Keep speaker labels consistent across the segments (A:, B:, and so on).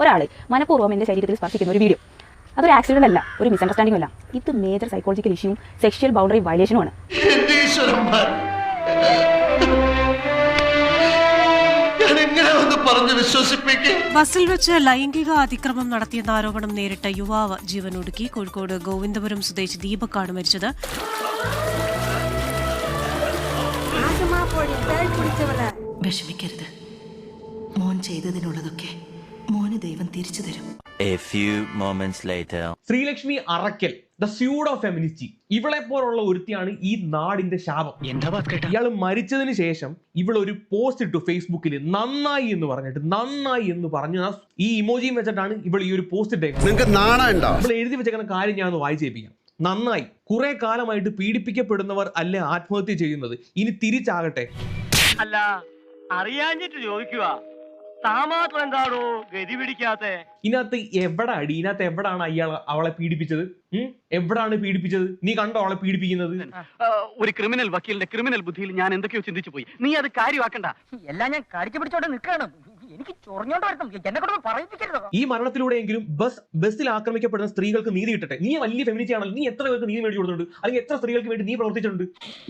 A: ഒരാൾ മനഃപൂർവ്വം എൻ്റെ ശരീരത്തിൽ സ്പർശിക്കുന്ന ഒരു വീഡിയോ, അതൊരു ആക്സിഡന്റ് അല്ല, ഒരു മിസ്അണ്ടർസ്റ്റാൻഡിംഗ് അല്ല, ഇത് മേജർ സൈക്കോളജിക്കൽ ഇഷ്യൂവും സെക്ഷൽ ബൗണ്ടറി വയലേഷനുമാണ്.
B: ബസ്സിൽ വെച്ച് ലൈംഗിക അതിക്രമം നടത്തിയെന്ന ആരോപണം നേരിട്ട യുവാവ് ജീവനൊടുക്കി. കോഴിക്കോട് ഗോവിന്ദപുരം സ്വദേശി ദീപക്കാണ് മരിച്ചത്.
C: വിഷമിക്കരുത്, മോൻ ചെയ്തതിനുള്ളതൊക്കെ മോന് ദൈവം തിരിച്ചു തരും.
D: A few moments later.
E: Sreelakshmi Arakkal, the pseudo feminist, ഇവളെ പോലുള്ള ഒരുത്തിയാണ് ഈ നാടിന്റെ ശാപം. ഇയാൾ മരിച്ചതിന് ശേഷം ഇവളൊരു പോസ്റ്റ് ഇട്ടു ഫേസ്ബുക്കിൽ, നന്നായി എന്ന് പറഞ്ഞിട്ട്, നന്നായി എന്ന് പറഞ്ഞു ഈ ഇമോജിയും വെച്ചിട്ടാണ് ഇവൾ ഈ ഒരു പോസ്റ്റ് ഇട്ടേക്കുന്നത്. ഇവൾ എഴുതി വെച്ചേക്കുന്ന കാര്യം ഞാൻ ഒന്ന് വായിച്ചേപ്പിക്കാം. നന്നായി, കുറെ കാലമായിട്ട് പീഡിപ്പിക്കപ്പെടുന്നവർ അല്ല ആത്മഹത്യ ചെയ്യുന്നത്, ഇനി തിരിച്ചാകട്ടെ.
F: അല്ല, അറിയാഞ്ഞിട്ട് ചോദിക്കുക, താമാത്രം എന്താണോ ഗതി പിടിക്കാത്ത?
E: ഇതിനകത്ത് എവിടാണ് അയാൾ അവളെ പീഡിപ്പിച്ചത്? എവിടാണ് പീഡിപ്പിച്ചത്? നീ കണ്ടോ അവളെ പീഡിപ്പിക്കുന്നത്?
F: ഒരു ക്രിമിനൽ വക്കീലിന്റെ ക്രിമിനൽ ബുദ്ധിയിൽ ഞാൻ എന്തൊക്കെയോ ചിന്തിച്ചു പോയി. നീ അത് കാര്യമാക്കണ്ട. എല്ലാം ഞാൻ കടിച്ചു പിടിച്ചോണ്ട് നിൽക്കുകയാണ്. എനിക്ക് ചൊറിഞ്ഞോണ്ട് വരണം, എന്നെ കൊണ്ട് പറയിപ്പിക്കരുത്.
E: ഈ മരണത്തിലൂടെയെങ്കിലും ബസ്സിൽ ആക്രമിക്കപ്പെടുന്ന സ്ത്രീകൾക്ക് നീതി കിട്ടട്ടെ. നീ വലിയ ഫെമിനിറ്റി ആണല്ലോ, നീ എത്ര പേർക്ക് നീതി മേടിച്ചു കൊടുത്തിട്ടുണ്ട്? അല്ലെങ്കിൽ എത്ര സ്ത്രീകൾക്ക് വേണ്ടി നീ പ്രവർത്തിച്ചിട്ടുണ്ട്?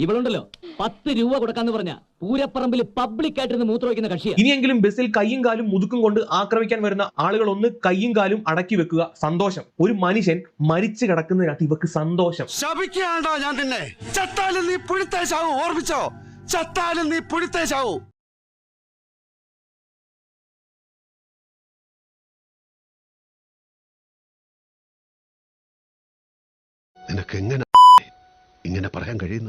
G: ഇവളുണ്ടല്ലോ 10 രൂപ കൊടുക്കാന്ന് പറഞ്ഞ പൂരപ്പറമ്പിൽ പബ്ലിക് ആയിട്ടിരുന്ന് മൂത്രമൊഴിക്കുന്ന കക്ഷിയാണ്.
E: ഇനിയെങ്കിലും ബസ്സിൽ കയ്യും കാലും മുതുക്കും കൊണ്ട് ആക്രമിക്കാൻ വരുന്ന ആളുകൾ ഒന്ന് കയ്യും കാലും അടക്കി വെക്കുക. സന്തോഷം. ഒരു മനുഷ്യൻ മരിച്ചു കിടക്കുന്നതിനകത്ത് ഇവക്ക് സന്തോഷം.
H: ശപിക്കാണ്ടോ ഞാൻ നിന്നെ? ചത്താലും നീ പുഴുത്തേശാവൂ, ഓർമ്മിച്ചോ? ചത്താലും നീ പുഴുത്തേശാവൂ. നിനക്ക് എങ്ങനെ ഇങ്ങനെ പറയാൻ കഴിയുന്നു?